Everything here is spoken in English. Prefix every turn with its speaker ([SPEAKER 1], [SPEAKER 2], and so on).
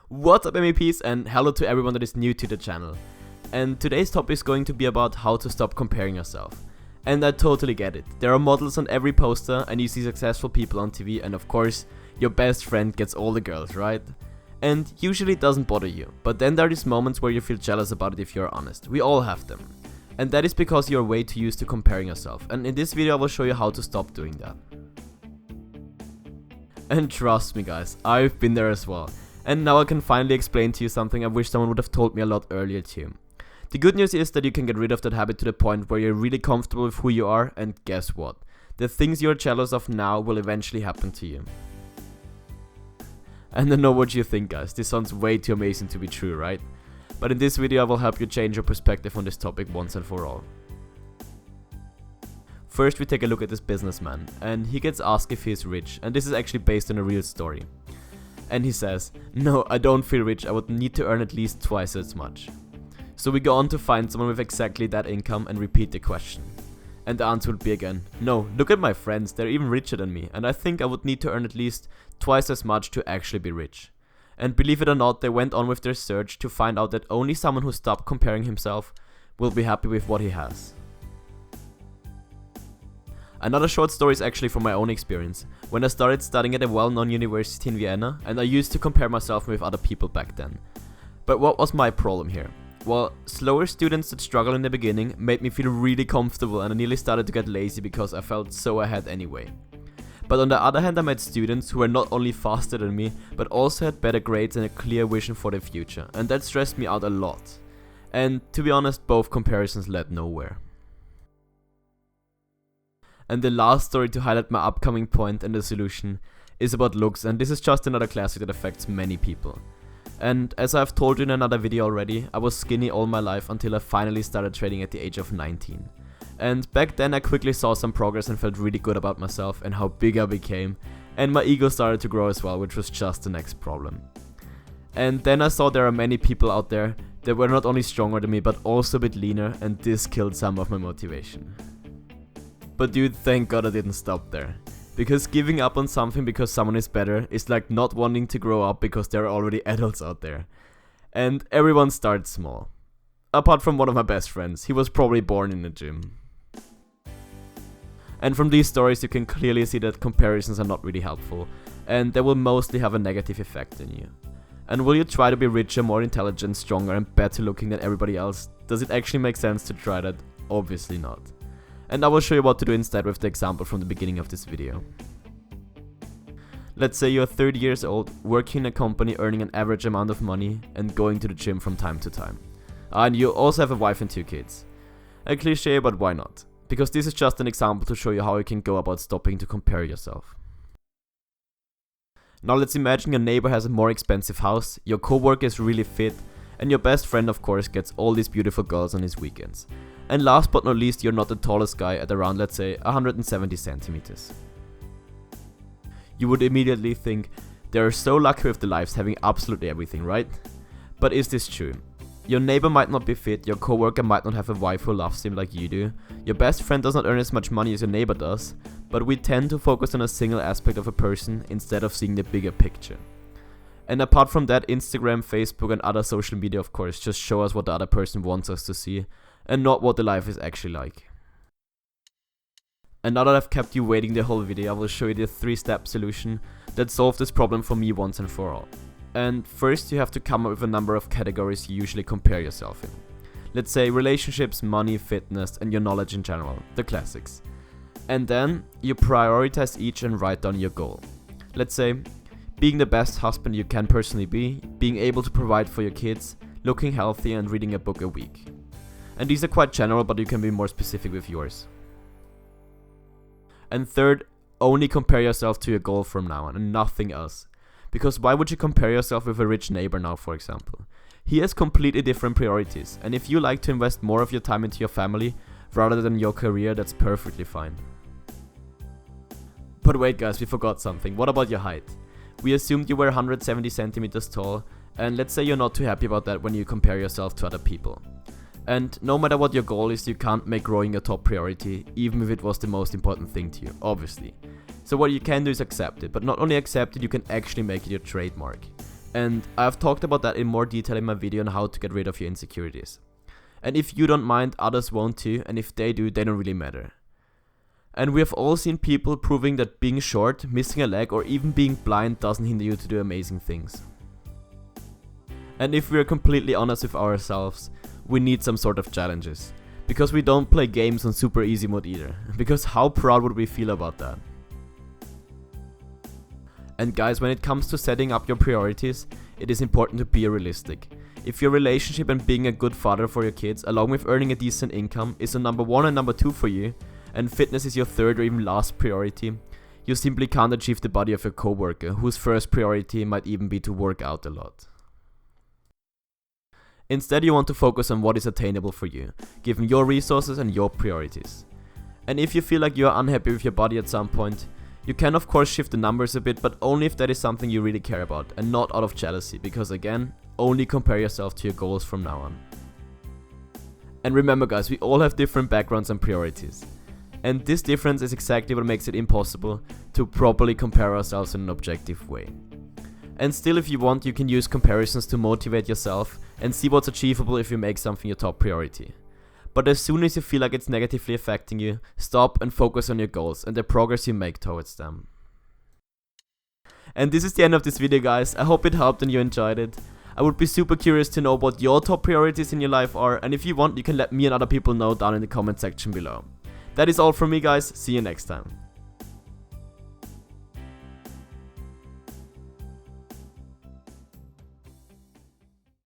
[SPEAKER 1] What's up MEPs, and hello to everyone that is new to the channel. And today's topic is going to be about how to stop comparing yourself. And I totally get it. There are models on every poster and you see successful people on TV, and of course, your best friend gets all the girls, right? And usually it doesn't bother you, but then there are these moments where you feel jealous about it if you're honest. We all have them. And that is because you're way too used to comparing yourself, and in this video I will show you how to stop doing that. And trust me guys, I've been there as well. And now I can finally explain to you something I wish someone would have told me a lot earlier too. The good news is that you can get rid of that habit to the point where you're really comfortable with who you are, and guess what? The things you're jealous of now will eventually happen to you. And I know what you think guys, this sounds way too amazing to be true, right? But in this video I will help you change your perspective on this topic once and for all. First we take a look at this businessman, and he gets asked if he is rich, and this is actually based on a real story. And he says, "No, I don't feel rich, I would need to earn at least twice as much." So we go on to find someone with exactly that income and repeat the question. And the answer would be again, "No, look at my friends, they're even richer than me, and I think I would need to earn at least twice as much to actually be rich." And believe it or not, they went on with their search to find out that only someone who stopped comparing himself will be happy with what he has. Another short story is actually from my own experience, when I started studying at a well-known university in Vienna, and I used to compare myself with other people back then. But what was my problem here? Well, slower students that struggle in the beginning made me feel really comfortable, and I nearly started to get lazy because I felt so ahead anyway. But on the other hand, I met students who were not only faster than me, but also had better grades and a clear vision for the future, and that stressed me out a lot. And to be honest, both comparisons led nowhere. And the last story to highlight my upcoming point and the solution is about looks, and this is just another classic that affects many people. And as I've told you in another video already, I was skinny all my life until I finally started training at the age of 19. And back then I quickly saw some progress and felt really good about myself and how big I became, and my ego started to grow as well, which was just the next problem. And then I saw there are many people out there that were not only stronger than me but also a bit leaner, and this killed some of my motivation. But dude, thank God I didn't stop there. Because giving up on something because someone is better is like not wanting to grow up because there are already adults out there. And everyone starts small. Apart from one of my best friends, he was probably born in a gym. And from these stories you can clearly see that comparisons are not really helpful, and they will mostly have a negative effect on you. And will you try to be richer, more intelligent, stronger and better looking than everybody else? Does it actually make sense to try that? Obviously not. And I will show you what to do instead with the example from the beginning of this video. Let's say you're 30 years old, working in a company, earning an average amount of money and going to the gym from time to time. And you also have a wife and 2 kids. A cliche, but why not? Because this is just an example to show you how you can go about stopping to compare yourself. Now let's imagine your neighbor has a more expensive house, your coworker is really fit, and your best friend of course gets all these beautiful girls on his weekends. And last but not least, you're not the tallest guy at around, let's say, 170 centimeters. You would immediately think, they're so lucky with their lives having absolutely everything, right? But is this true? Your neighbor might not be fit, your coworker might not have a wife who loves him like you do, your best friend does not earn as much money as your neighbor does, but we tend to focus on a single aspect of a person instead of seeing the bigger picture. And apart from that, Instagram, Facebook and other social media of course just show us what the other person wants us to see, and not what the life is actually like. And now that I've kept you waiting the whole video, I will show you the 3-step solution that solves this problem for me once and for all. And first you have to come up with a number of categories you usually compare yourself in. Let's say relationships, money, fitness and your knowledge in general, the classics. And then you prioritize each and write down your goal. Let's say being the best husband you can personally be, being able to provide for your kids, looking healthy and reading a book a week. And these are quite general, but you can be more specific with yours. And third, only compare yourself to your goal from now on and nothing else. Because why would you compare yourself with a rich neighbor now, for example? He has completely different priorities, and if you like to invest more of your time into your family rather than your career, that's perfectly fine. But wait guys, we forgot something. What about your height? We assumed you were 170 centimeters tall, and let's say you're not too happy about that when you compare yourself to other people. And no matter what your goal is, you can't make growing your top priority, even if it was the most important thing to you, obviously. So what you can do is accept it, but not only accept it, you can actually make it your trademark. And I've talked about that in more detail in my video on how to get rid of your insecurities. And if you don't mind, others won't too, and if they do, they don't really matter. And we have all seen people proving that being short, missing a leg, or even being blind doesn't hinder you to do amazing things. And if we are completely honest with ourselves, we need some sort of challenges. Because we don't play games on super easy mode either. Because how proud would we feel about that? And guys, when it comes to setting up your priorities, it is important to be realistic. If your relationship and being a good father for your kids, along with earning a decent income, is a number 1 and number 2 for you, and fitness is your third or even last priority, you simply can't achieve the body of your coworker, whose first priority might even be to work out a lot. Instead, you want to focus on what is attainable for you, given your resources and your priorities. And if you feel like you are unhappy with your body at some point, you can of course shift the numbers a bit, but only if that is something you really care about, and not out of jealousy, because again, only compare yourself to your goals from now on. And remember guys, we all have different backgrounds and priorities. And this difference is exactly what makes it impossible to properly compare ourselves in an objective way. And still, if you want, you can use comparisons to motivate yourself and see what's achievable if you make something your top priority. But as soon as you feel like it's negatively affecting you, stop and focus on your goals and the progress you make towards them. And this is the end of this video guys, I hope it helped and you enjoyed it. I would be super curious to know what your top priorities in your life are, and if you want, you can let me and other people know down in the comment section below. That is all from me guys, see you next time.